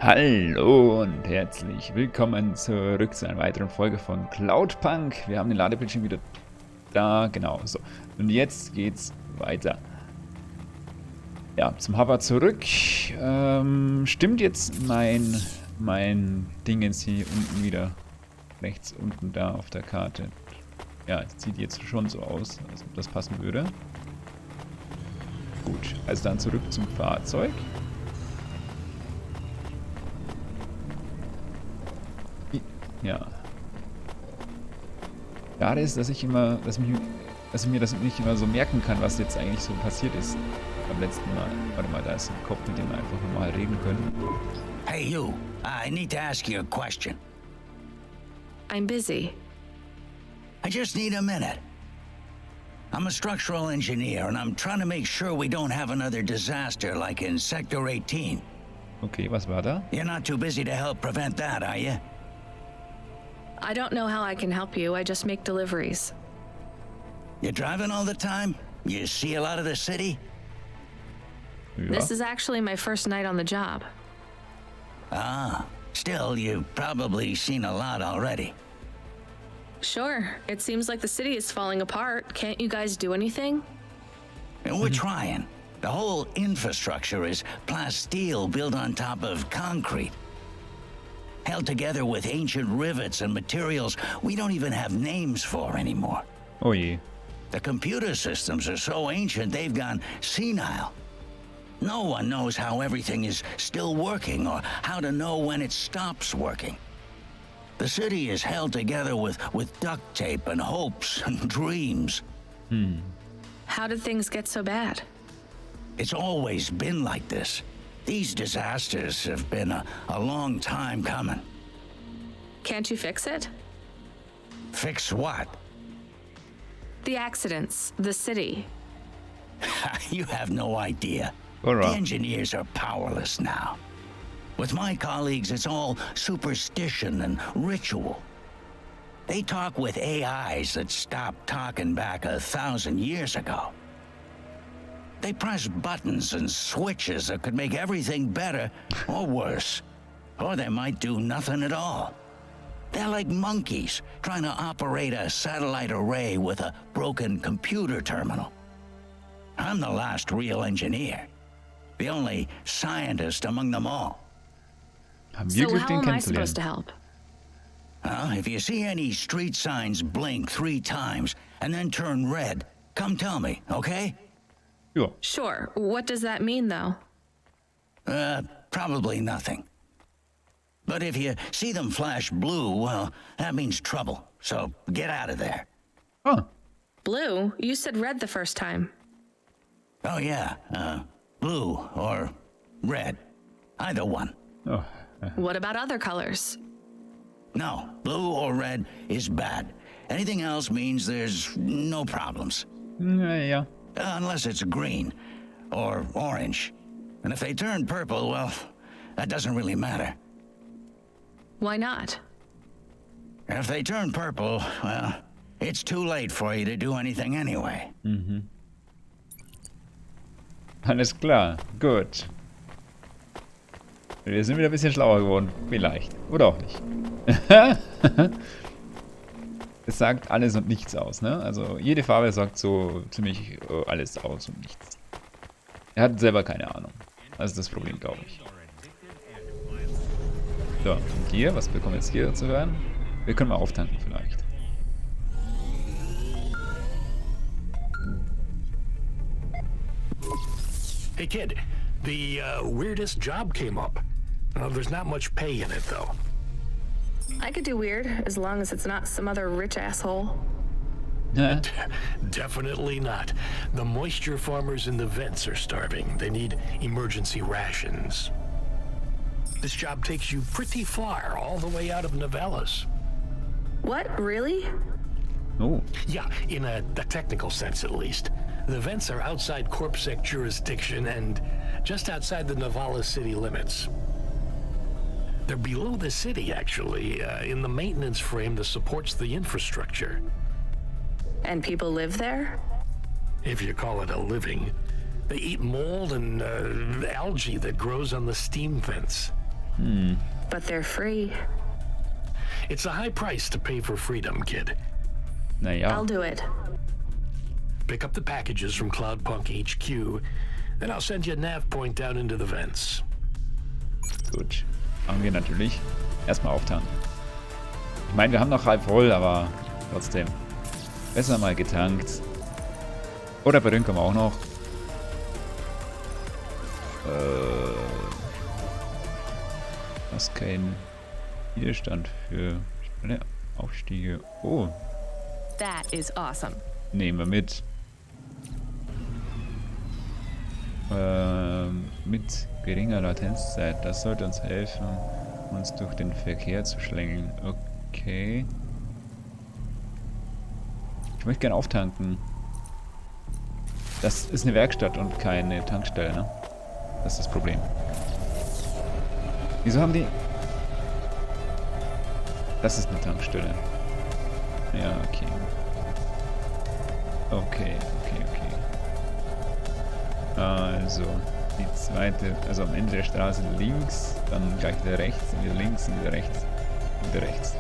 Hallo und herzlich willkommen zurück zu einer weiteren Folge von Cloudpunk. Wir haben den Ladebildschirm wieder da, genau so. Und jetzt geht's weiter. Ja, zum Hover zurück. Stimmt jetzt mein Dingens hier unten wieder rechts unten da auf der Karte? Ja, das sieht jetzt schon so aus, als ob das passen würde. Gut, also dann zurück zum Fahrzeug. Ja. Schade ist, dass ich mir das nicht immer so merken kann, was jetzt eigentlich so passiert ist beim letzten Mal. Warte mal, da ist ein Kopf, mit dem wir einfach normal reden können. Hey you, I need to ask you a question. I'm busy. I just need a minute. I'm a structural engineer and I'm trying to make sure we don't have another disaster like in Sector 18. Okay, was war da? You're not too busy to help prevent that, are you? I don't know how I can help you. I just make deliveries. You driving all the time? You see a lot of the city? Ja. This is actually my first night on the job. Ah, still, you've probably seen a lot already. Sure, it seems like the city is falling apart. Can't you guys do anything? And we're trying. The whole infrastructure is plasteel built on top of concrete. Held together with ancient rivets and materials we don't even have names for anymore. Oh je. The computer systems are so ancient they've gone senile. No one knows how everything is still working or how to know when it stops working. The city is held together with duct tape and hopes and dreams. How did things get so bad? It's always been like this. These disasters have been a long time coming. Can't you fix it? Fix what? The accidents, the city. You have no idea. All right. The engineers are powerless now. With my colleagues, it's all superstition and ritual. They talk with AIs that stopped talking back 1,000 years ago. They press buttons and switches that could make everything better or worse. Or they might do nothing at all. They're like monkeys trying to operate a satellite array with a broken computer terminal. I'm the last real engineer. The only scientist among them all. Haben wir So Glück, how den am I kennenzulernen? supposed to help? If you see any street signs blink 3 times and then turn red, come tell me, okay? Ja. Sure, what does that mean though? Probably nothing. But if you see them flash blue, well, that means trouble. So get out of there. Ah, Blue? You said red the first time. Oh yeah, blue or red. Either one. oh. What about other colors? No, blue or red is bad. Anything else means there's no problems. Naja. Unless it's green or orange. And if they turn purple, well, that doesn't really matter. Why not? If they turn purple, well, it's too late for you to do anything anyway. Alles klar. Gut. Wir sind wieder ein bisschen schlauer geworden. Vielleicht. Oder auch nicht. Es sagt alles und nichts aus, ne? Also jede Farbe sagt so ziemlich alles aus und nichts. Er hat selber keine Ahnung. Das ist das Problem, glaube ich. So, und hier, was bekommen wir jetzt hier zu hören? Wir können mal auftanken vielleicht. Hey kid, the weirdest job came up. There's not much pay in it though. I could do weird, as long as it's not some other rich asshole. Ja. Definitely not. The moisture farmers in the vents are starving. They need emergency rations. This job takes you pretty far, all the way out of Novellas. What, really? Oh, Yeah, in a technical sense at least. The vents are outside CorpSec jurisdiction and just outside the Novellas city limits. They're below the city, actually, in the maintenance frame that supports the infrastructure. And people live there? If you call it a living. They eat mold and algae that grows on the steam vents. But they're free. It's a high price to pay for freedom, kid. Naja. I'll do it. Pick up the packages from Cloudpunk HQ, then I'll send you a nav point down into the vents. Gut. Machen wir natürlich. Erstmal auftanken. Ich meine, wir haben noch halb voll, aber trotzdem. Besser mal getankt. Oder bei denen kommen wir auch noch. Was kein Widerstand für schnelle Aufstiege. Oh, That is awesome. nehmen wir mit. Mit geringer Latenzzeit. Das sollte uns helfen, uns durch den Verkehr zu schlängeln. Okay. Ich möchte gerne auftanken. Das ist eine Werkstatt und keine Tankstelle, ne? Das ist das Problem. Wieso haben die... Das ist eine Tankstelle. Ja, okay. Okay. Also, die zweite, also am Ende der Straße links, dann gleich wieder rechts, und wieder links und wieder rechts. Und wieder rechts.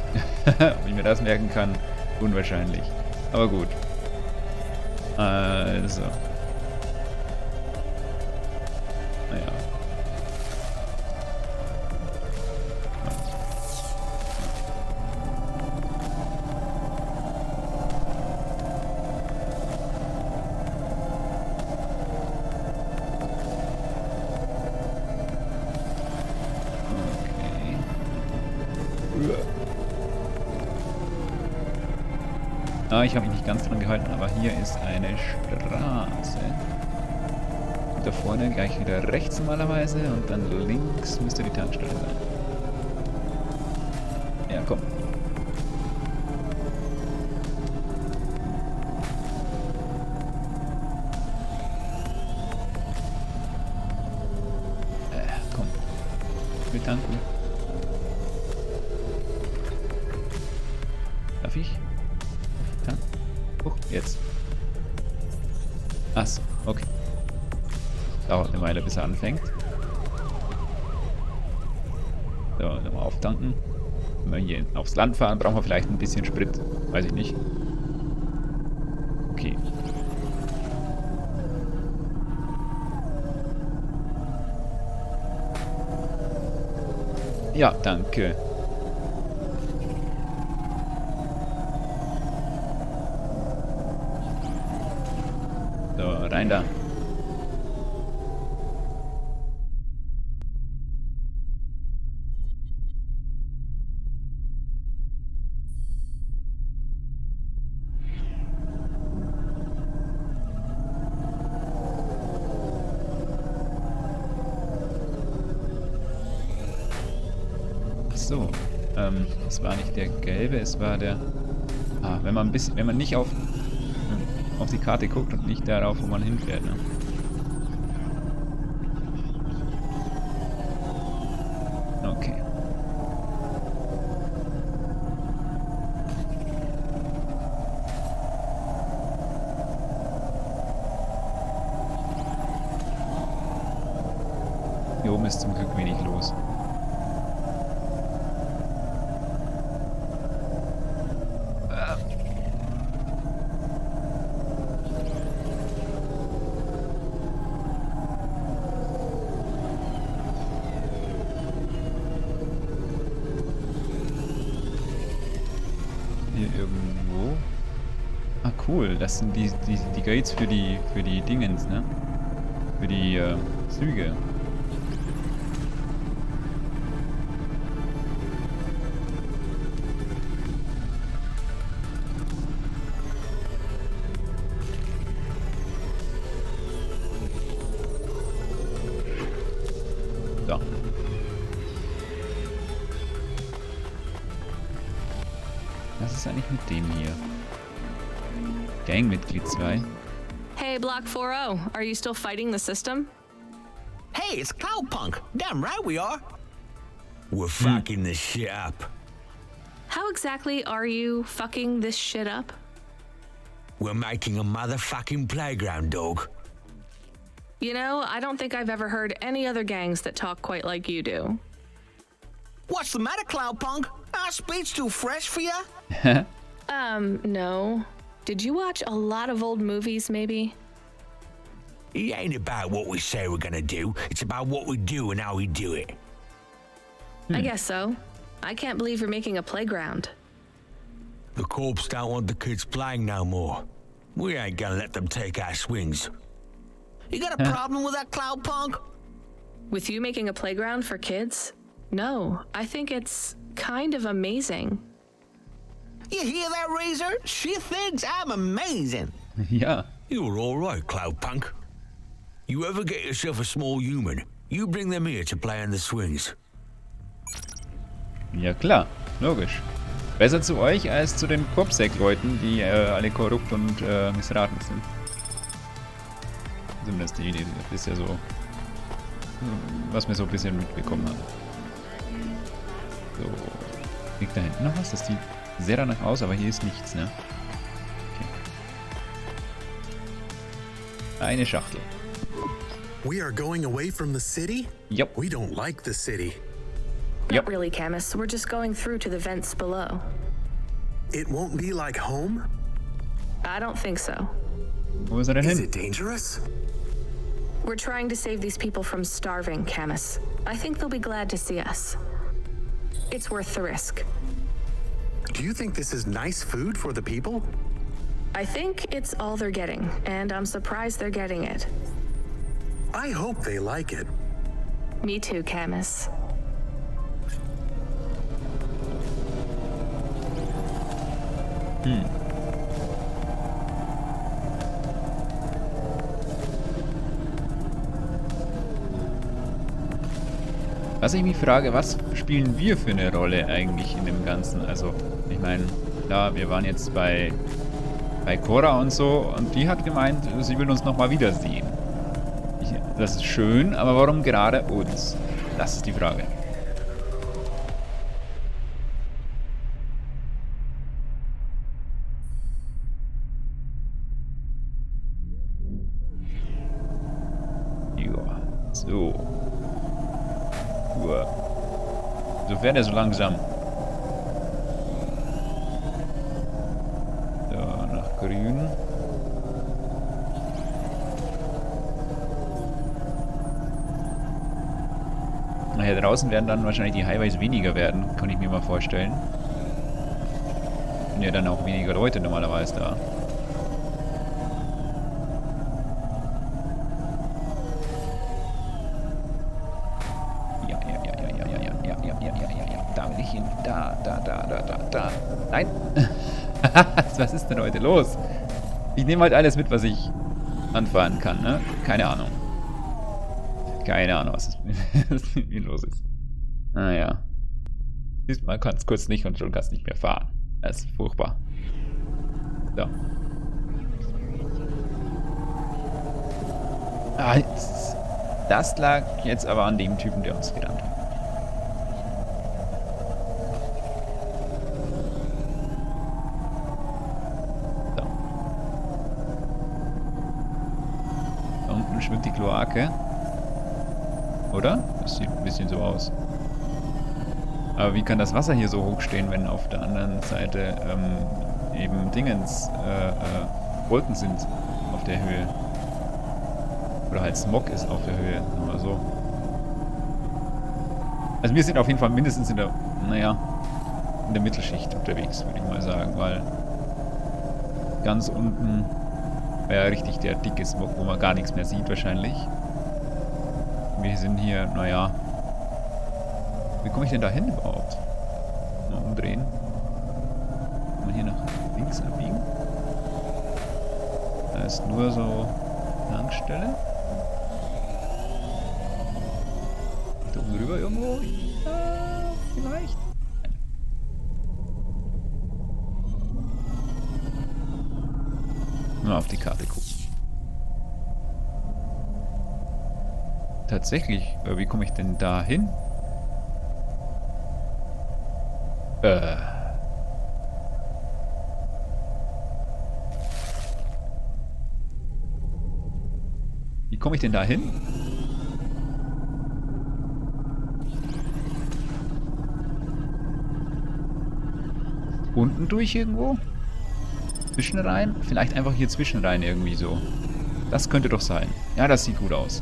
Ob ich mir das merken kann, unwahrscheinlich. Aber gut. Also. Naja. Ich habe mich nicht ganz dran gehalten, aber hier ist eine Straße. Und da vorne gleich wieder rechts normalerweise und dann links müsste die Tankstelle sein. Ja, komm. Komm. Wir tanken. Darf ich? Jetzt. Achso, okay. Dauert eine Weile, bis er anfängt. So, dann mal auftanken. Wenn wir hier aufs Land fahren, brauchen wir vielleicht ein bisschen Sprit. Weiß ich nicht. Okay. Ja, danke. So, rein da. Ach so, es war nicht der gelbe, es war der... wenn man nicht auf die Karte guckt und nicht darauf, wo man hinfährt, ne? Okay. Hier oben ist zum Glück wenig los. Irgendwo. Ah, cool. Das sind die Gates für die Dingens, ne? Für die Züge. So. Was ist eigentlich mit dem hier? Gangmitglied 2. Hey, Block 40, are you still fighting the system? Hey, it's Cloudpunk. Damn right we are. We're fucking this shit up. How exactly are you fucking this shit up? We're making a motherfucking playground, dog. You know, I don't think I've ever heard any other gangs that talk quite like you do. What's the matter, Cloudpunk? Our speech too fresh for ya? No. Did you watch a lot of old movies, maybe? It ain't about what we say we're gonna do. It's about what we do and how we do it. I guess so. I can't believe you're making a playground. The corps don't want the kids playing no more. We ain't gonna let them take our swings. You got a problem with that, Cloudpunk? With you making a playground for kids? No, I think it's kind of amazing. You hear that, Razor? She thinks I'm amazing. Ja. You're all right, Cloudpunk. You ever get yourself a small human, you bring them here to play on the swings. Ja klar, logisch. Besser zu euch als zu den Corpsec-Leuten, die alle korrupt und missraten sind. Zumindest die Idee, das ist ja so, was wir so ein bisschen mitbekommen haben. So, liegt da hinten noch was? Das sieht sehr danach aus, aber hier ist nichts, ne? Okay. Eine Schachtel. We are going away from the city? Yep. We don't like the city. Not really, Camus. We're just going through to the vents below. It won't be like home? I don't think so. Wo ist er denn Is hin? it dangerous? We're trying to save these people from starving, Camus. I think they'll be glad to see us. It's worth the risk. Do you think this is nice food for the people? I think it's all they're getting, and I'm surprised they're getting it. I hope they like it. Me too, Camus. Was ich mich frage, was spielen wir für eine Rolle eigentlich in dem Ganzen? Also, ich meine, klar, wir waren jetzt bei Cora und so und die hat gemeint, sie will uns nochmal wiedersehen. Das ist schön, aber warum gerade uns? Das ist die Frage. Ja, so. So fährt er so langsam. So, nach grün. Hier draußen werden dann wahrscheinlich die Highways weniger werden, kann ich mir mal vorstellen. Sind ja dann auch weniger Leute normalerweise da. Ja. Da will ich hin. Da. Nein! Was ist denn heute los? Ich nehme halt alles mit, was ich anfahren kann, ne? Keine Ahnung. Keine Ahnung, was mit mir los ist. Naja. Siehst mal, kannst kurz nicht und schon kannst nicht mehr fahren. Das ist furchtbar. So. Das lag jetzt aber an dem Typen, der uns gerannt hat. So. Da unten schwimmt die Kloake. Oder? Das sieht ein bisschen so aus. Aber wie kann das Wasser hier so hoch stehen, wenn auf der anderen Seite eben Wolken sind auf der Höhe? Oder halt Smog ist auf der Höhe, sagen wir so. Also wir sind auf jeden Fall mindestens in der Mittelschicht unterwegs, würde ich mal sagen, weil ganz unten wäre ja richtig der dicke Smog, wo man gar nichts mehr sieht wahrscheinlich. Wir sind hier, wie komme ich denn da hin überhaupt? Mal umdrehen. Kann man hier nach links abbiegen? Da ist nur so Tankstelle. Da oben drüber irgendwo? Ja, vielleicht. Mal auf die Karte gucken. Tatsächlich, wie komme ich denn da hin? Wie komme ich denn da hin? unten durch irgendwo? Zwischenrein? Vielleicht einfach hier zwischenrein irgendwie so. Das könnte doch sein. Ja, das sieht gut aus.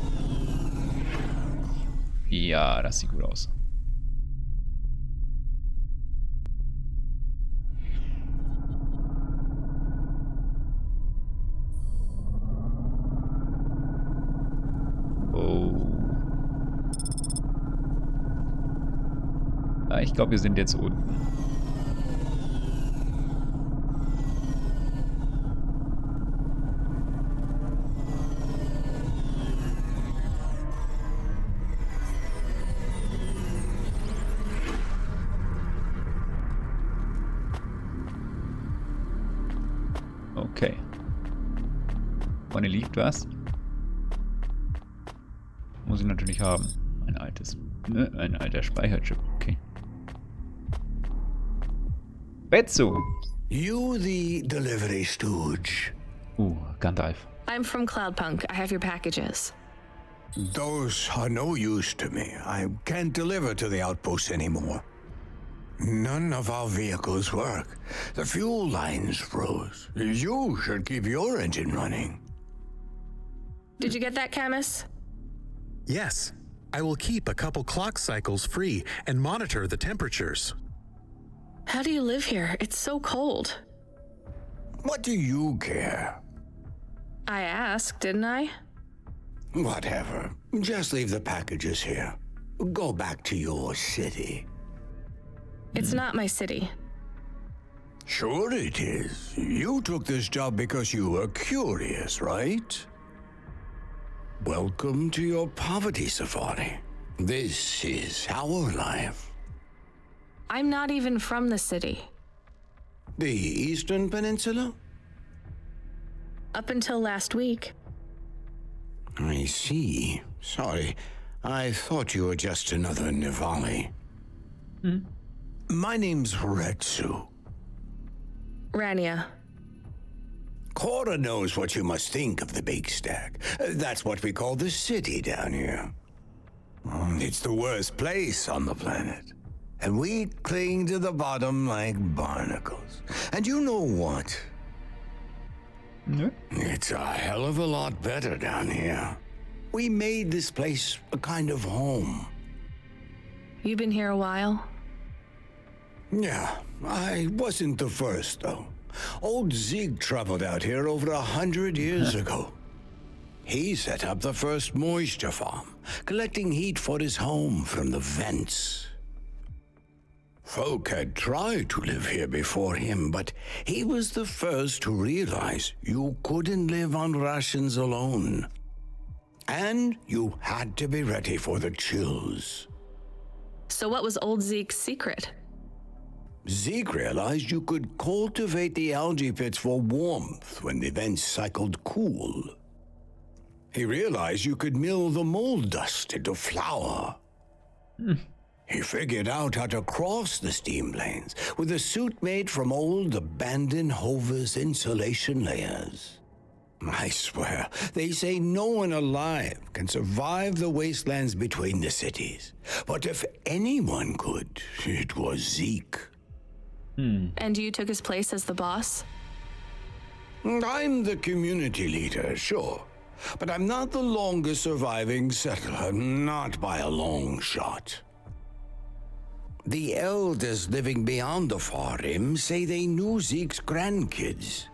Ja, das sieht gut aus. Oh. Ah, ich glaube, wir sind jetzt unten. Okay. Vorne liegt was. Muss ich natürlich haben. Ein altes. Ne, ein alter Speicherchip. Okay. Betzo. You the delivery stooge? Gandalf. I'm from Cloudpunk. I have your packages. Those are no use to me. I can't deliver to the outpost anymore. None of our vehicles work. The fuel lines froze. You should keep your engine running. Did you get that, Camus? Yes, I will keep a couple clock cycles free and monitor the temperatures. How do you live here? It's so cold. What do you care? I asked, didn't I? Whatever. Just leave the packages here. Go back to your city. It's not my city. Sure it is. You took this job because you were curious, right? Welcome to your poverty safari. This is our life. I'm not even from the city. The Eastern Peninsula? Up until last week. I see. Sorry. I thought you were just another Nivali. My name's Retsu. Rania. Cora knows what you must think of the big stack. That's what we call the city down here. It's the worst place on the planet. And we cling to the bottom like barnacles. And you know what? Nö. It's a hell of a lot better down here. We made this place a kind of home. You've been here a while? Yeah, I wasn't the first, though. Old Zeke traveled out here over 100 years ago. He set up the first moisture farm, collecting heat for his home from the vents. Folk had tried to live here before him, but he was the first to realize you couldn't live on rations alone. And you had to be ready for the chills. So what was old Zeke's secret? Zeke realized you could cultivate the algae pits for warmth when the vents cycled cool. He realized you could mill the mold dust into flour. He figured out how to cross the steam planes with a suit made from old abandoned Hover's insulation layers. I swear, they say no one alive can survive the wastelands between the cities. But if anyone could, it was Zeke. And you took his place as the boss? I'm the community leader, sure. But I'm not the longest surviving settler, not by a long shot. The elders living beyond the far rim say they knew Zeke's grandkids.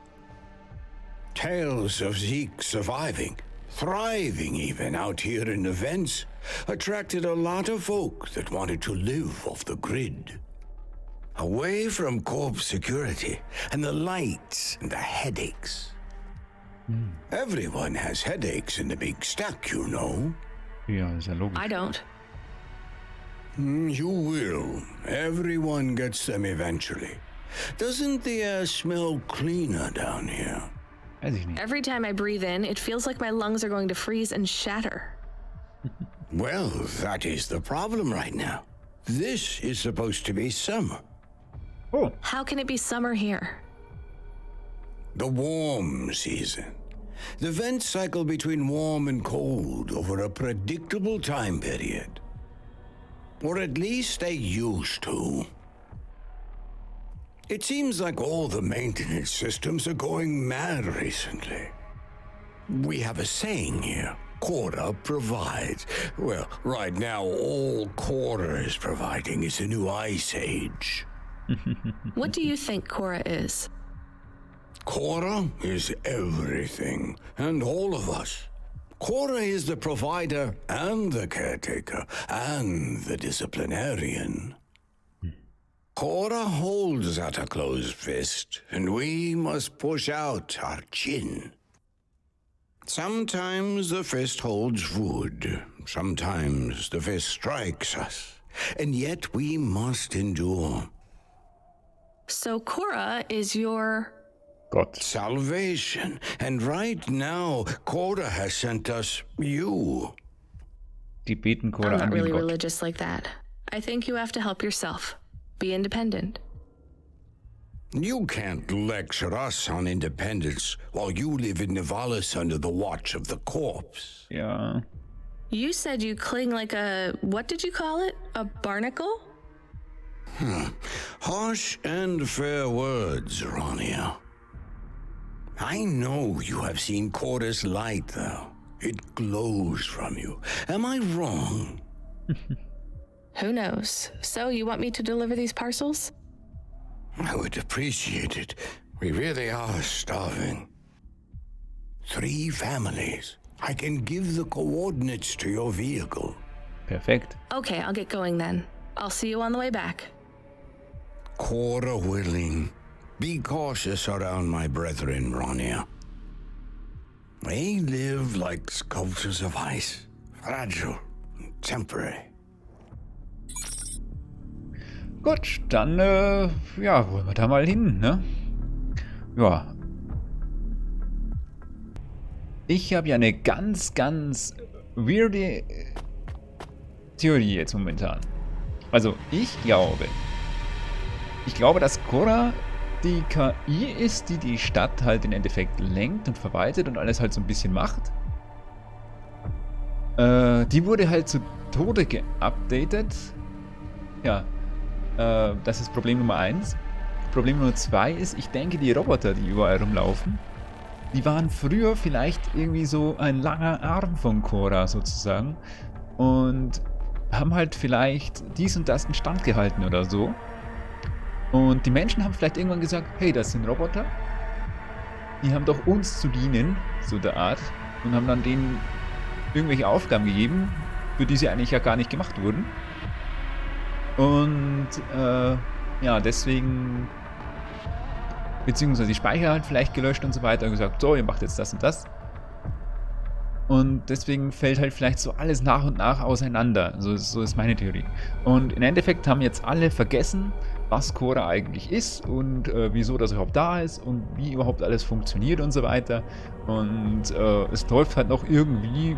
Tales of Zeke surviving, thriving even out here in the vents, attracted a lot of folk that wanted to live off the grid. Away from corp security and the lights and the headaches. Everyone has headaches in the big stack, you know. Ja, ist ja logisch. I don't. You will. Everyone gets them eventually. Doesn't the air smell cleaner down here? Weiß ich nicht. Every time I breathe in, it feels like my lungs are going to freeze and shatter. Well, that is the problem right now. This is supposed to be summer. Oh, How can it be summer here? The warm season. The vents cycle between warm and cold over a predictable time period. Or at least they used to. It seems like all the maintenance systems are going mad recently. We have a saying here. Cora provides. Well, right now, all Cora is providing is a new ice age. What do you think Cora is? Cora is everything, and all of us. Cora is the provider and the caretaker and the disciplinarian. Cora holds out a closed fist, and we must push out our chin. Sometimes the fist holds wood, sometimes the fist strikes us, and yet we must endure. So Cora is your... Gott. Salvation, and right now, Cora has sent us you. Die beten Cora I'm an not wie ein really Gott. religious like that. I think you have to help yourself. Be independent. You can't lecture us on independence while you live in Nivalis under the watch of the corpse. Ja. You said you cling like a... what did you call it? A barnacle? Harsh and fair words, Rania. I know you have seen Cora's light, though. It glows from you. Am I wrong? Who knows? So you want me to deliver these parcels? I would appreciate it. We really are starving. 3 families. I can give the coordinates to your vehicle. Perfekt. Okay, I'll get going then. I'll see you on the way back. Cora willing. Be cautious around my brethren, Rania. They live like sculptures of ice, fragile and temporary. Gut, dann, ja, wollen wir da mal hin, ne? Ja. Ich habe ja eine ganz weirde Theorie jetzt momentan. Also, ich glaube, dass Cora die KI ist, die die Stadt halt im Endeffekt lenkt und verwaltet und alles halt so ein bisschen macht. Die wurde halt zu Tode geupdatet. Ja, das ist Problem Nummer 1. Problem Nummer 2 ist, ich denke, die Roboter, die überall rumlaufen, die waren früher vielleicht irgendwie so ein langer Arm von Cora sozusagen und haben halt vielleicht dies und das instand gehalten oder so. Und die Menschen haben vielleicht irgendwann gesagt, hey, das sind Roboter, die haben doch uns zu dienen, so der Art, und haben dann denen irgendwelche Aufgaben gegeben, für die sie eigentlich ja gar nicht gemacht wurden. Und ja, deswegen, beziehungsweise die Speicher halt vielleicht gelöscht und so weiter und gesagt, so, ihr macht jetzt das und das. Und deswegen fällt halt vielleicht so alles nach und nach auseinander. So ist meine Theorie. Und im Endeffekt haben jetzt alle vergessen, was Cora eigentlich ist und wieso das überhaupt da ist und wie überhaupt alles funktioniert und so weiter. Und es läuft halt noch irgendwie,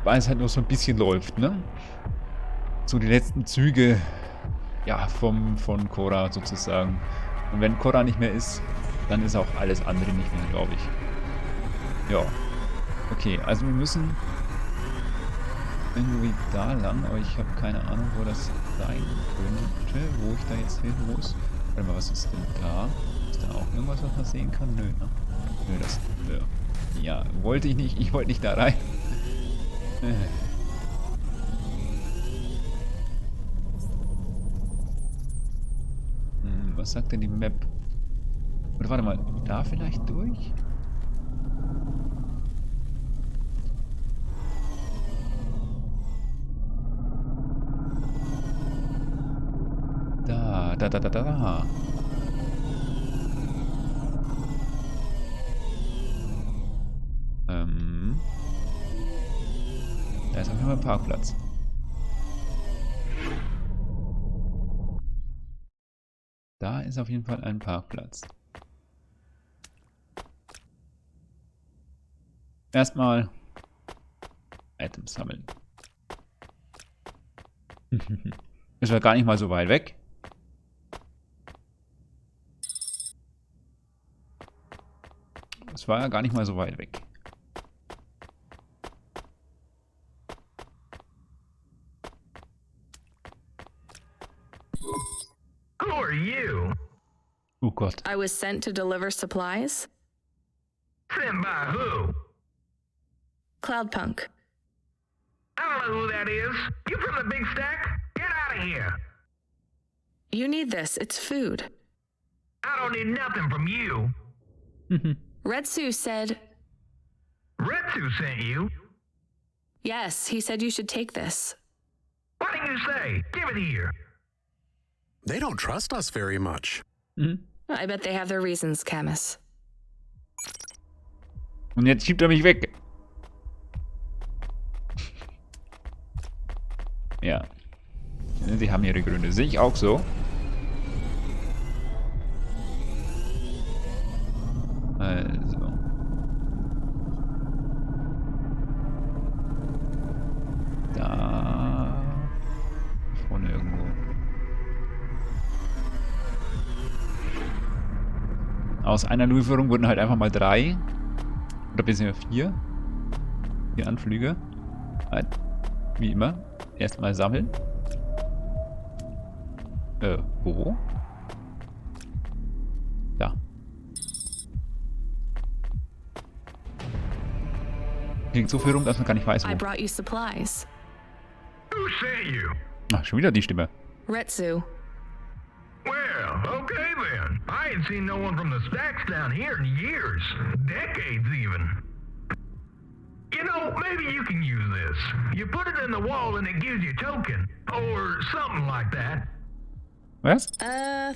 weil es halt noch so ein bisschen läuft, ne? So die letzten Züge, ja, von Cora sozusagen. Und wenn Cora nicht mehr ist, dann ist auch alles andere nicht mehr, glaube ich. Ja. Okay, also wir müssen irgendwie da lang, aber ich habe keine Ahnung, wo das sein könnte, wo ich da jetzt hin muss. Warte mal, was ist denn da? Ist da auch irgendwas, was man sehen kann? Nö, ne? Nö, das... Ja, wollte ich nicht. Ich wollte nicht da rein. Was sagt denn die Map? Oder warte mal, da vielleicht durch? Da. Da ist auf jeden Fall ein Parkplatz. Da ist auf jeden Fall ein Parkplatz. Erstmal Items sammeln. Es war gar nicht mal so weit weg. Es war ja gar nicht mal so weit weg. Who are you? Oh Gott. I was sent to deliver supplies? Sent by who? Cloudpunk. I don't know who that is. You from the big stack? Get out of here. You need this. It's food. I don't need nothing from you. Retsu said... Retsu sent you? Yes, he said you should take this. What did you say? Give it here. They don't trust us very much. I bet they have their reasons, Camus. Und jetzt schiebt er mich weg. Ja. Sie haben ihre Gründe. Sehe ich auch so. Also. Da. Vorne irgendwo. Aus einer Lieferung wurden halt einfach mal 3. Oder beziehungsweise 4. 4 Anflüge. Halt. Wie immer. Erstmal sammeln. Wo? Da. Klingt so viel rum, dass man gar nicht weiß, I wo. brought you supplies. Who sent you? Ach, schon wieder die Stimme. Retsu. Well, okay then. I ain't seen no one from the stacks down here in years. Decades even. You know, maybe you can use this. You put it in the wall and it gives you a token. Or something like that. Was?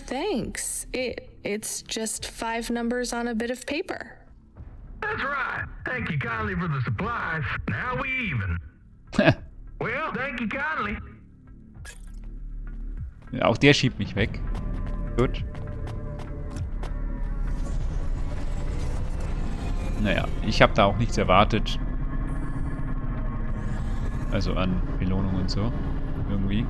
Thanks. It's just 5 numbers on a bit of paper. That's right. Thank you kindly for the supplies. Now we even. Well, thank you kindly. Auch der schiebt mich weg. Gut. Naja, ich habe da auch nichts erwartet. Also an Belohnung und so. Irgendwie.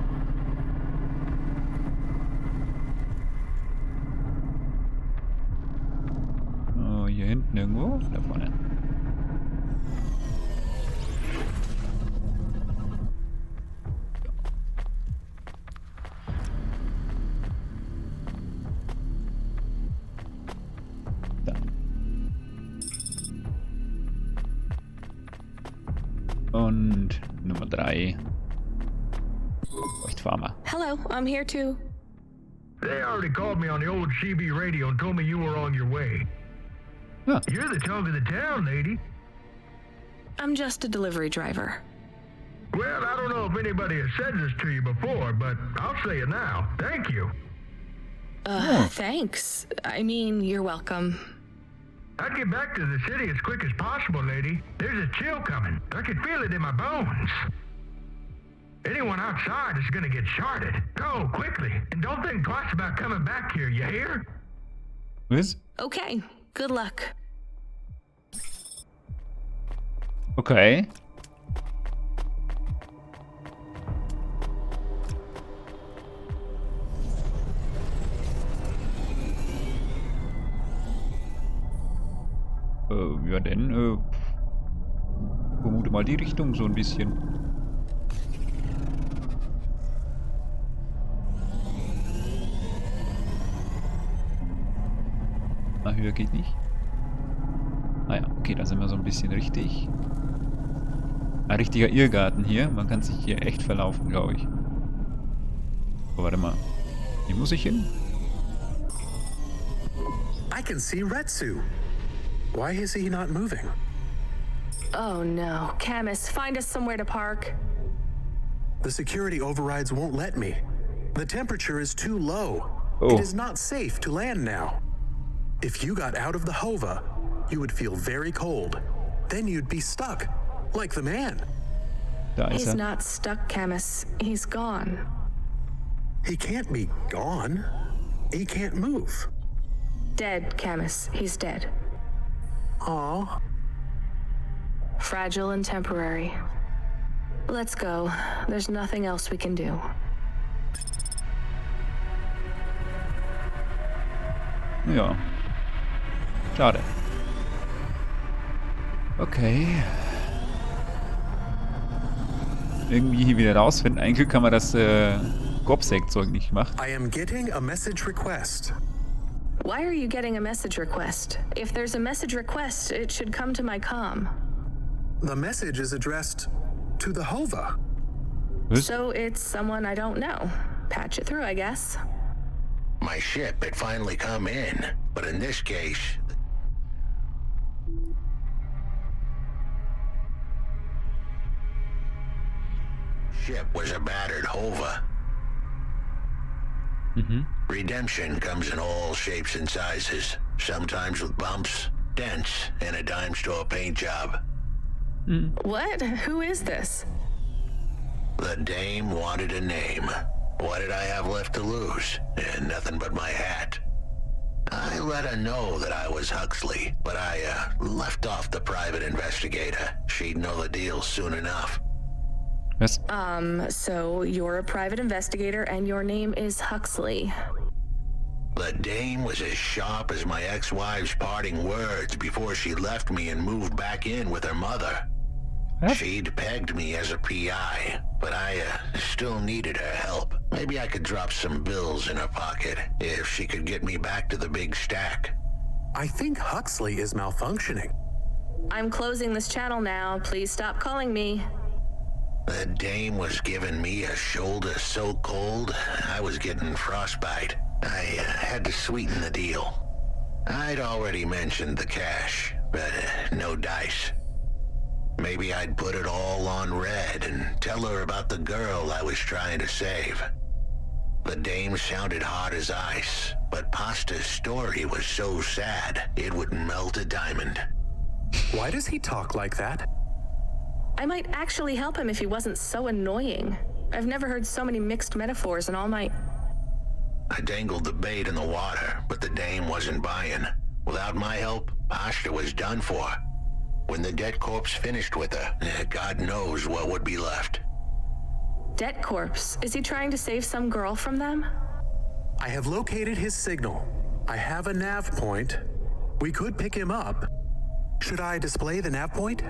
Oh, hier hinten irgendwo. Da vorne. Da. Und Nummer 3. Feuchtfarmer. Hello, I'm here too. They already called me on the old CB radio and told me you were on your way. Huh. You're the talk of the town, lady. I'm just a delivery driver. Well, I don't know if anybody has said this to you before, but I'll say it now. Thank you. Thanks. I mean, you're welcome. I'd get back to the city as quick as possible, lady. There's a chill coming. I can feel it in my bones. Anyone outside is gonna get sharded. Go, quickly. And don't think twice about coming back here, you hear? Was? Okay, good luck. Okay. Ja denn, vermute mal die Richtung so ein bisschen. Ah, höher geht nicht. Naja, okay, da sind wir so ein bisschen richtig. Ein richtiger Irrgarten hier. Man kann sich hier echt verlaufen, glaube ich. Oh, warte mal. Hier muss ich hin? I can see Retsu. Why is he not moving? Oh no. Camus, find us somewhere to park. The security overrides won't let me. The temperature is too low. Oh. It is not safe to land now. If you got out of the Hova, you would feel very cold. Then you'd be stuck, like the man. Da ist He's er. not stuck, Camus. He's gone. He can't be gone. He can't move. Dead, Camus. He's dead. Aw. Fragile and temporary. Let's go. There's nothing else we can do. Ja. Schade. Okay. Irgendwie hier wieder rausfinden. Ein Glück haben wir das Gobsec-Zeug nicht gemacht. I am getting a message request. Why are you getting a message request? If there's a message request, it should come to my comm. The message is addressed to the Hova. So it's someone I don't know. Patch it through, I guess. My ship had finally come in, but in this case... ship was a battered Hova. Redemption comes in all shapes and sizes, sometimes with bumps, dents, and a dime store paint job. What? Who is this? The dame wanted a name. What did I have left to lose? And nothing but my hat. I let her know that I was Huxley, but I left off the private investigator. She'd know the deal soon enough. Was? So you're a private investigator and your name is Huxley. The dame was as sharp as my ex-wife's parting words before she left me and moved back in with her mother. What? She'd pegged me as a PI, but I still needed her help. Maybe I could drop some bills in her pocket if she could get me back to the big stack. I think Huxley is malfunctioning. I'm closing this channel now. Please stop calling me. The dame was giving me a shoulder so cold, I was getting frostbite. I had to sweeten the deal. I'd already mentioned the cash, but no dice. Maybe I'd put it all on red and tell her about the girl I was trying to save. The dame sounded hard as ice, but Pasta's story was so sad it would melt a diamond. Why does he talk like that? I might actually help him if he wasn't so annoying. I've never heard so many mixed metaphors in all my... I dangled the bait in the water, but the dame wasn't buying. Without my help, Pasta was done for. When the debt corpse finished with her, God knows what would be left. Debt corpse? Is he trying to save some girl from them? I have located his signal. I have a nav point. We could pick him up. Should I display the nav point?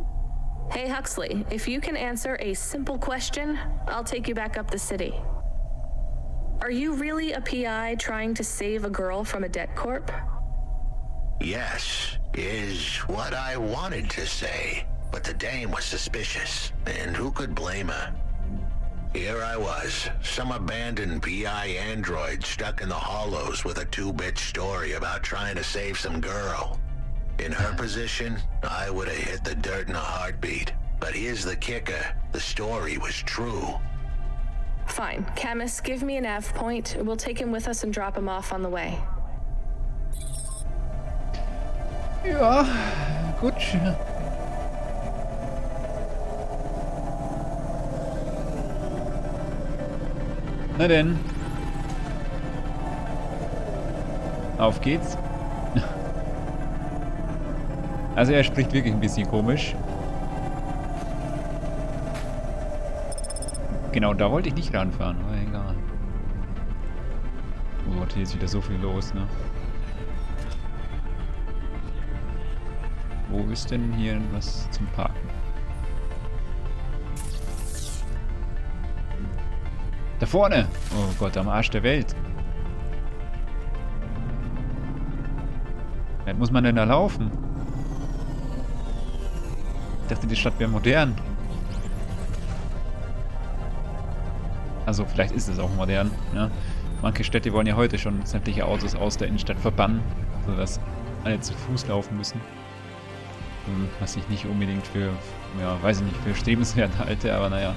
Hey Huxley, if you can answer a simple question, I'll take you back up the city. Are you really a PI trying to save a girl from a debt corp? Yes, is what I wanted to say, but the dame was suspicious, and who could blame her? Here I was, some abandoned PI android stuck in the hollows with a 2-bit story about trying to save some girl. In her position, I would have hit the dirt in a heartbeat. But here's the kicker, the story was true. Fine. Camus, give me a nav point. We'll take him with us and drop him off on the way. Ja, gut. Na denn. Auf geht's. Also er spricht wirklich ein bisschen komisch. Genau, da wollte ich nicht ranfahren, aber egal. Oh Gott, hier ist wieder so viel los, ne? Wo ist denn hier was zum Parken? Da vorne! Oh Gott, am Arsch der Welt. Wie weit muss man denn da laufen? Ich dachte, die Stadt wäre modern. Also vielleicht ist es auch modern. Ja. Manche Städte wollen ja heute schon sämtliche Autos aus der Innenstadt verbannen, sodass alle zu Fuß laufen müssen. Was ich nicht unbedingt für, ja, weiß ich nicht, für strebenswert halte, aber naja.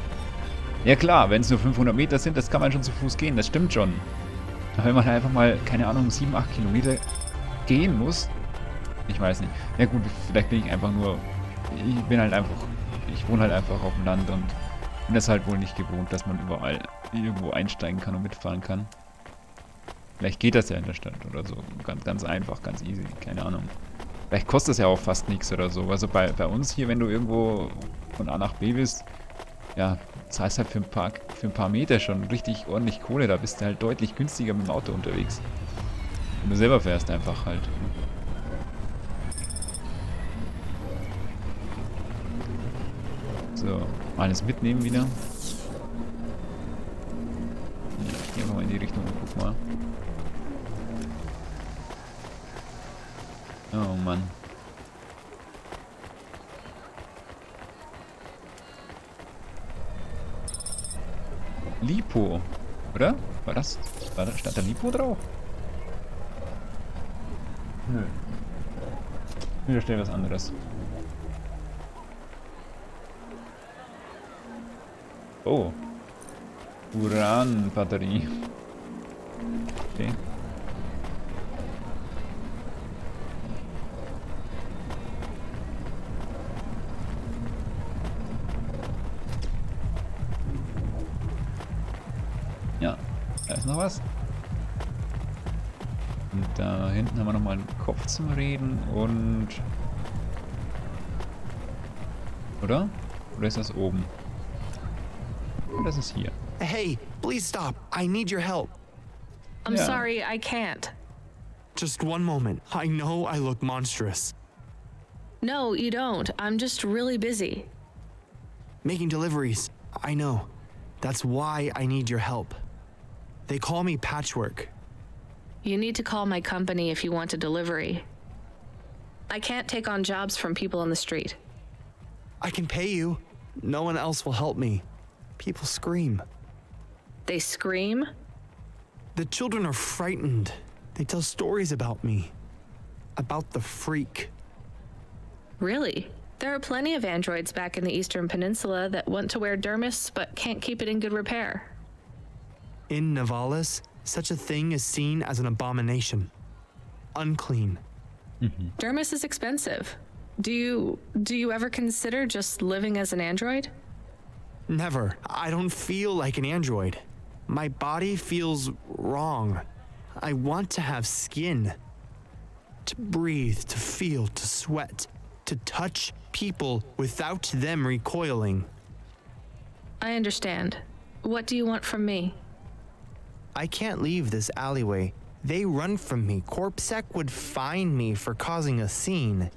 Ja klar, wenn es nur 500 Meter sind, das kann man schon zu Fuß gehen, das stimmt schon. Aber wenn man einfach mal, keine Ahnung, 7, 8 Kilometer gehen muss, ich weiß nicht. Ja gut, vielleicht bin ich einfach nur, ich wohne halt einfach auf dem Land und bin das halt wohl nicht gewohnt, dass man überall irgendwo einsteigen kann und mitfahren kann. Vielleicht geht das ja in der Stadt oder so, ganz, ganz einfach, ganz easy, keine Ahnung. Vielleicht kostet es ja auch fast nichts oder so. Also bei uns hier, wenn du irgendwo von A nach B bist, ja, zahlst halt für ein paar Meter schon richtig ordentlich Kohle. Da bist du halt deutlich günstiger mit dem Auto unterwegs. Wenn du selber fährst einfach halt. So, alles mitnehmen wieder. Ja, ich gehe mal in die Richtung und guck mal. Oh Mann. Lipo, oder? Stand da Lipo drauf? Nö. Hier steht was anderes. Oh. Uranbatterie. Okay. Ja, da ist noch was. Und da hinten haben wir nochmal einen Kopf zum Reden und... Oder? Oder ist das oben? Das ist hier. Hey, please stop. I need your help. I'm Yeah. sorry, I can't. Just one moment. I know I look monstrous. No, you don't. I'm just really busy. Making deliveries. I know. That's why I need your help. They call me Patchwork. You need to call my company if you want a delivery. I can't take on jobs from people on the street. I can pay you. No one else will help me. People scream. They scream? The children are frightened. They tell stories about me. About the freak. Really? There are plenty of androids back in the Eastern Peninsula that want to wear dermis but can't keep it in good repair. In Navalis, such a thing is seen as an abomination. Unclean. Dermis is expensive. Do you ever consider just living as an android? Never. I don't feel like an android. My body feels wrong. I want to have skin. To breathe, to feel, to sweat, to touch people without them recoiling. I understand. What do you want from me? I can't leave this alleyway. They run from me. Corpsec would find me for causing a scene.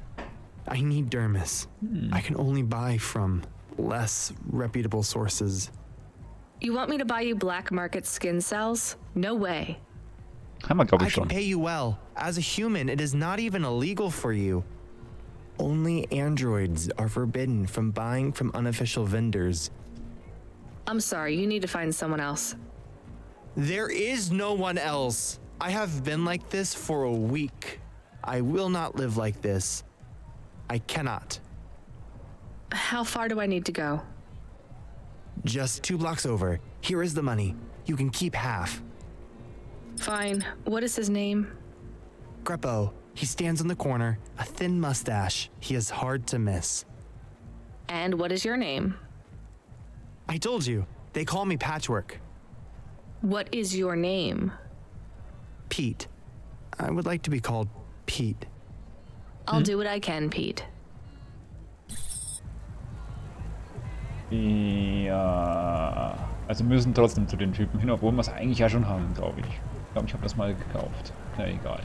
I need dermis. I can only buy from less reputable sources. You want me to buy you black market skin cells? No way. Haben wir, glaube I ich, can schon. pay you well. As a human, it is not even illegal for you. Only androids are forbidden from buying from unofficial vendors. I'm sorry, you need to find someone else. There is no one else. I have been like this for a week. I will not live like this. I cannot. How far do I need to go? Just 2 blocks over. Here is the money. You can keep half. Fine. What is his name? Greppo. He stands in the corner, a thin mustache. He is hard to miss. And what is your name? I told you. They call me Patchwork. What is your name? Pete. I would like to be called Pete. I'll do what I can, Pete. Ja. Also müssen trotzdem zu den Typen hin, obwohl wir es eigentlich ja schon haben, glaube ich. Ich glaube, ich habe das mal gekauft. Na egal.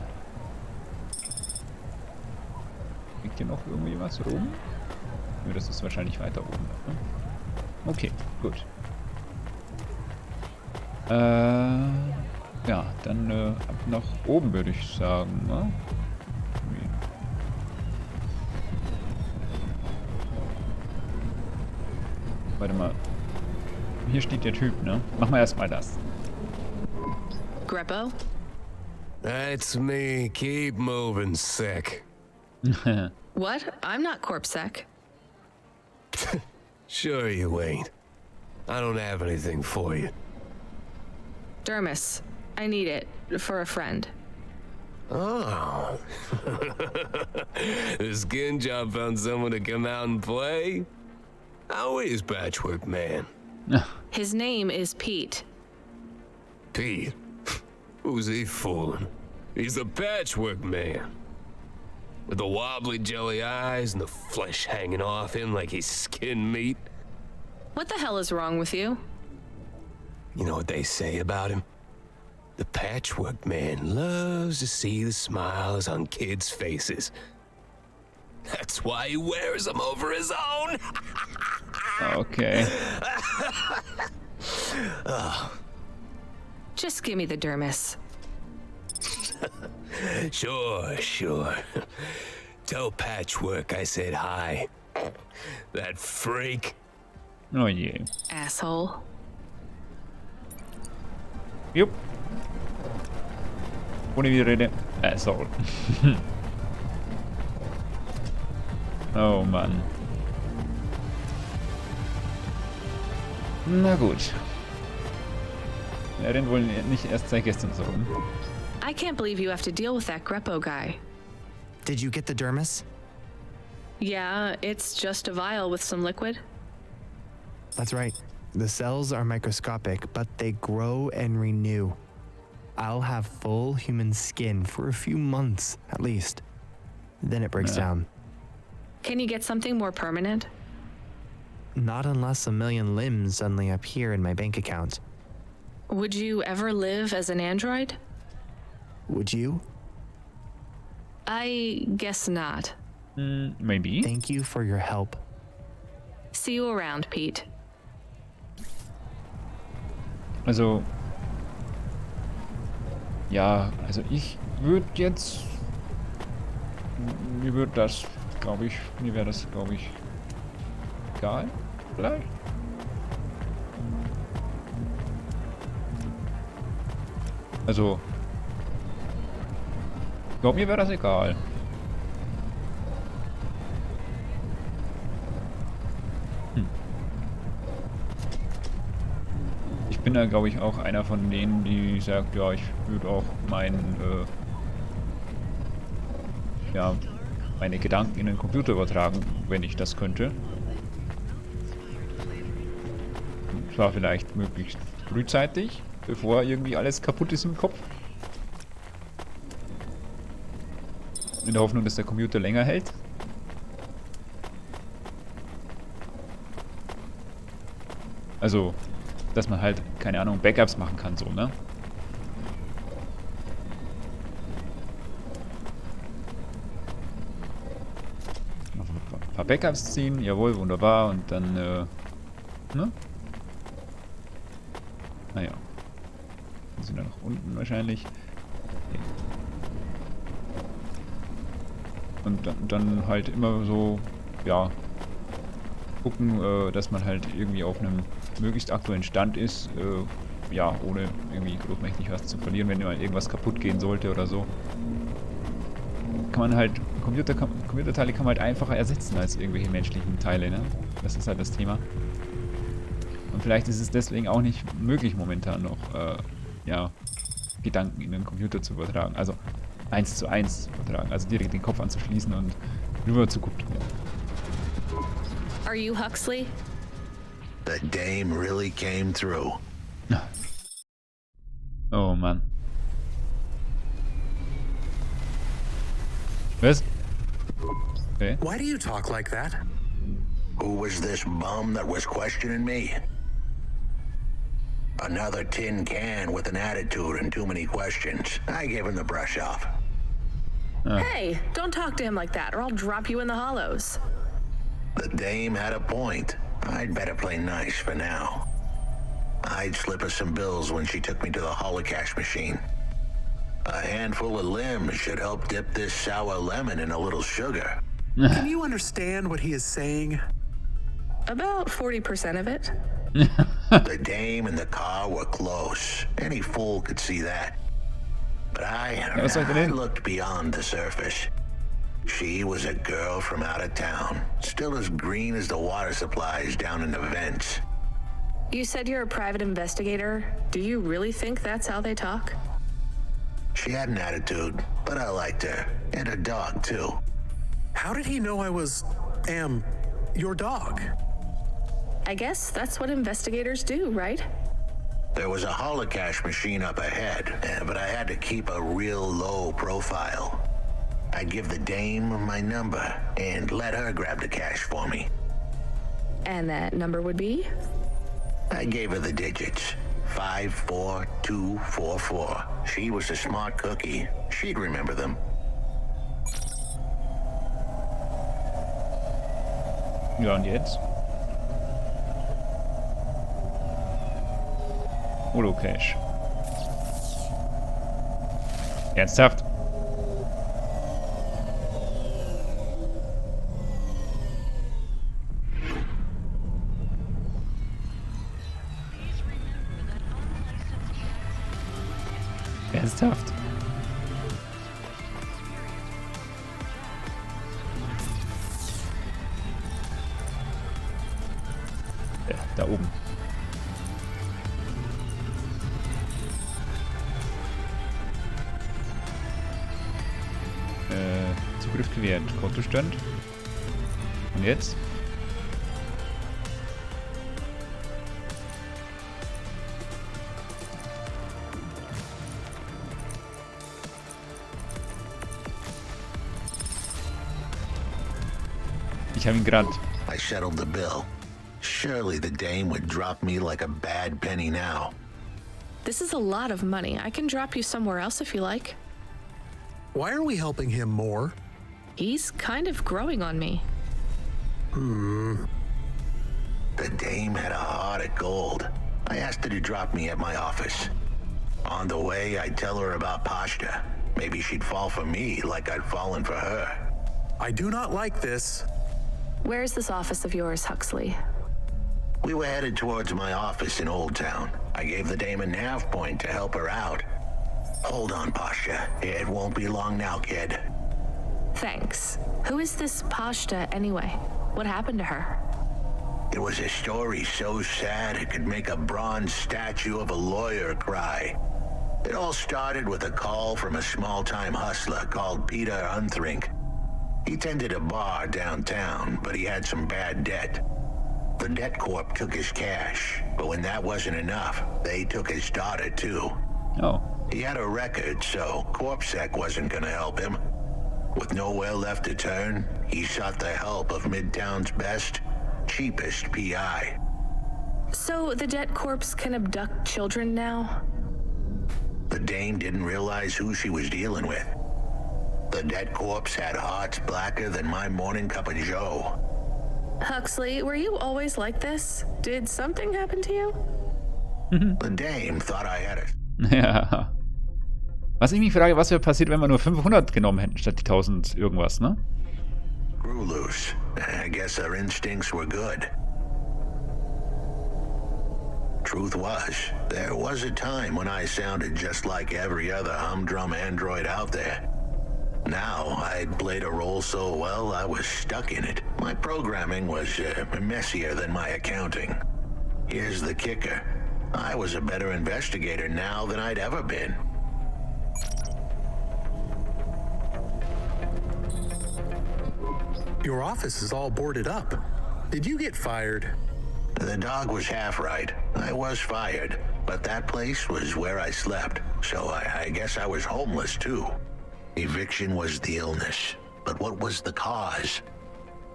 Liegt hier noch irgendwie was rum? Ja, das ist wahrscheinlich weiter oben. Ne? Okay, gut. Ja, dann ab nach oben würde ich sagen. Ne? Warte mal. Hier steht der Typ, ne? Machen wir erstmal das. Greppo? That's me. Keep moving, sick. What? I'm not Corpsec. Sure you ain't. I don't have anything for you. Dermis. I need it. For a friend. Oh. The skin job found someone to come out and play? How is Patchwork Man? His name is Pete. Pete? Who's he fooling? He's the Patchwork Man. With the wobbly jelly eyes and the flesh hanging off him like he's skin meat. What the hell is wrong with you? You know what they say about him? The Patchwork Man loves to see the smiles on kids' faces. That's why he wears them over his own. Okay. Just give me the dermis. Sure. Tell Patchwork I said hi. That freak. Oh je. Asshole. Jupp. Ohne Widerrede. Asshole. Oh Mann. Na gut. Er rennt wohl nicht erst seit gestern so rum. I can't believe you have to deal with that Greppo guy. Did you get the dermis? Yeah, it's just a vial with some liquid. That's right. The cells are microscopic, but they grow and renew. I'll have full human skin for a few months, at least. Then it breaks down. Can you get something more permanent? Not unless a million limbs suddenly appear in my bank account. Would you ever live as an android? Would you? I guess not. Maybe. Thank you for your help. See you around, Pete. Also. Ja, also ich würde jetzt. Mir wäre das, glaube ich, egal. Vielleicht. Also. Ich glaube, mir wäre das egal. Ich bin da, glaube ich, auch einer von denen, die sagt, ja, ich würde auch meine Gedanken in den Computer übertragen, wenn ich das könnte. Und zwar vielleicht möglichst frühzeitig, bevor irgendwie alles kaputt ist im Kopf. In der Hoffnung, dass der Computer länger hält. Also, dass man halt, keine Ahnung, Backups machen kann, so, ne? Noch ein paar Backups ziehen, jawohl, wunderbar, und dann, ne? Naja. Die sind dann nach unten wahrscheinlich. Okay. Und dann halt immer so, ja, gucken, dass man halt irgendwie auf einem möglichst aktuellen Stand ist, ja, ohne irgendwie großmächtig was zu verlieren, wenn mal irgendwas kaputt gehen sollte oder so. Kann man halt, Computerteile kann man halt einfacher ersetzen als irgendwelche menschlichen Teile, ne? Das ist halt das Thema. Und vielleicht ist es deswegen auch nicht möglich momentan noch, ja, Gedanken in den Computer zu übertragen. Also 1:1 übertragen, also direkt den Kopf anzuschließen und rüber zu kopieren. Are you Huxley? The dame really came through. Oh Mann. Was? Okay. Why do you talk like that? Who was this bum that was questioning me? Another tin can with an attitude and too many questions. I gave him the brush off. Hey, don't talk to him like that or I'll drop you in the hollows. The dame had a point. I'd better play nice for now. I'd slip her some bills when she took me to the holocash machine. A handful of limbs should help dip this sour lemon in a little sugar. Can you understand what he is saying? About 40% of it. The dame and the car were close. Any fool could see that. But I looked beyond the surface. She was a girl from out of town, still as green as the water supplies down in the vents. You said you're a private investigator. Do you really think that's how they talk? She had an attitude, but I liked her. And her dog, too. How did he know I was, your dog? I guess that's what investigators do, right? There was a holocash machine up ahead, but I had to keep a real low profile. I'd give the dame my number and let her grab the cash for me. And that number would be? I gave her the digits. 54244. She was a smart cookie. She'd remember them. Ja, und jetzt? Holocash. Ernsthaft? Ernsthaft? Ja, da oben. Zugriff gewährt. Kontostand. Und jetzt? Ich habe ihn gerade. I settled the bill. Surely the dame would drop me like a bad penny now. This is a lot of money. I can drop you somewhere else if you like. Why are we helping him more? He's kind of growing on me. The dame had a heart of gold. I asked her to drop me at my office. On the way, I'd tell her about Pashta. Maybe she'd fall for me like I'd fallen for her. I do not like this. Where's this office of yours, Huxley? We were headed towards my office in Old Town. I gave the dame a nav point to help her out. Hold on, Pashta. It won't be long now, kid. Thanks. Who is this Pashta anyway? What happened to her? It was a story so sad it could make a bronze statue of a lawyer cry. It all started with a call from a small-time hustler called Peter Unthrink. He tended a bar downtown, but he had some bad debt. The debt corp took his cash, but when that wasn't enough, they took his daughter too. Oh. He had a record, so CorpSec wasn't gonna help him. With nowhere left to turn, he sought the help of Midtown's best, cheapest PI. So the debt corpse can abduct children now? The dame didn't realize who she was dealing with. The debt corpse had hearts blacker than my morning cup of joe. Huxley, were you always like this? Did something happen to you? The dame thought I had it. Ja. Was ich mich frage, was wäre passiert, wenn wir nur 500 genommen hätten, statt die 1000 irgendwas, ne? Grew loose. I guess our instincts were good. Truth was, there was a time when I sounded just like every other humdrum android out there. Now, I'd played a role so well, I was stuck in it. My programming was messier than my accounting. Here's the kicker. I was a better investigator now than I'd ever been. Your office is all boarded up. Did you get fired? The dog was half right. I was fired, but that place was where I slept, so I guess I was homeless too. Eviction was the illness, but what was the cause?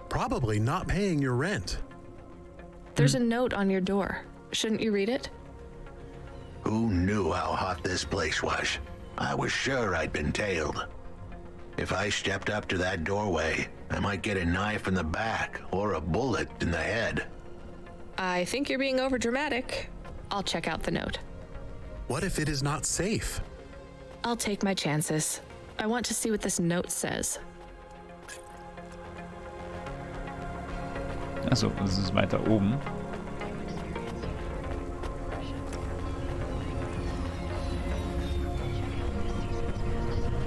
Probably not paying your rent. There's a note on your door. Shouldn't you read it? Who knew how hot this place was? I was sure I'd been tailed. If I stepped up to that doorway, I might get a knife in the back or a bullet in the head. I think you're being overdramatic. I'll check out the note. What if it is not safe? I'll take my chances. I want to see what this note says. Achso, das ist weiter oben.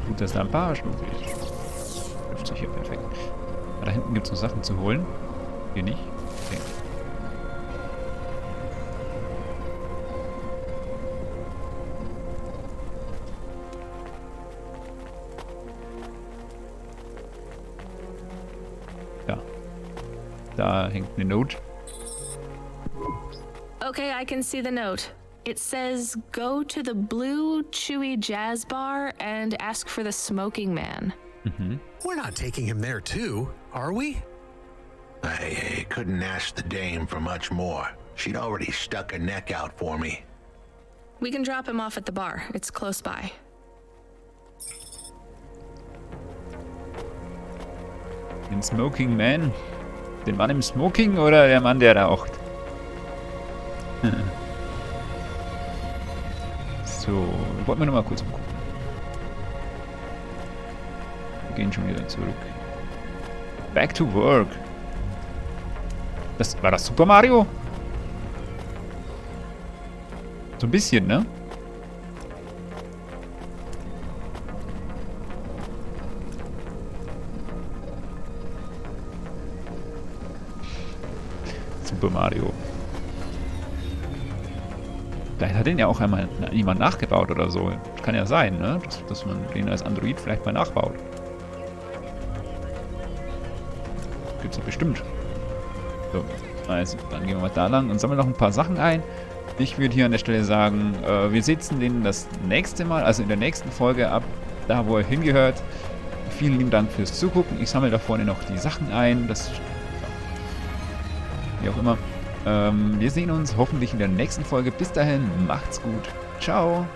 Gut, dass da ein paar Stufen ist. Läuft sich hier perfekt. Aber da hinten gibt es noch Sachen zu holen. Hier nicht. Okay. Ja. Da hängt eine Note. Okay, I can see the note. It says, go to the Blue Chewy Jazz Bar and ask for the Smoking Man. We're not taking him there too, are we? I couldn't ask the dame for much more. She'd already stuck her neck out for me. We can drop him off at the bar. It's close by. Den Smoking Man. Den Mann im Smoking oder der Mann, der raucht? So, wollten wir nochmal kurz gucken. Wir gehen schon wieder zurück. Back to work. War das Super Mario? So ein bisschen, ne? Super Mario. Vielleicht hat den ja auch einmal jemand nachgebaut oder so. Kann ja sein, ne? Dass man den als Android vielleicht mal nachbaut. Gibt's doch bestimmt. So, also, dann gehen wir mal da lang und sammeln noch ein paar Sachen ein. Ich würde hier an der Stelle sagen, wir setzen den das nächste Mal, also in der nächsten Folge ab, da wo er hingehört. Vielen lieben Dank fürs Zugucken. Ich sammle da vorne noch die Sachen ein. Das, ja, wie auch immer. Wir sehen uns hoffentlich in der nächsten Folge. Bis dahin, macht's gut. Ciao.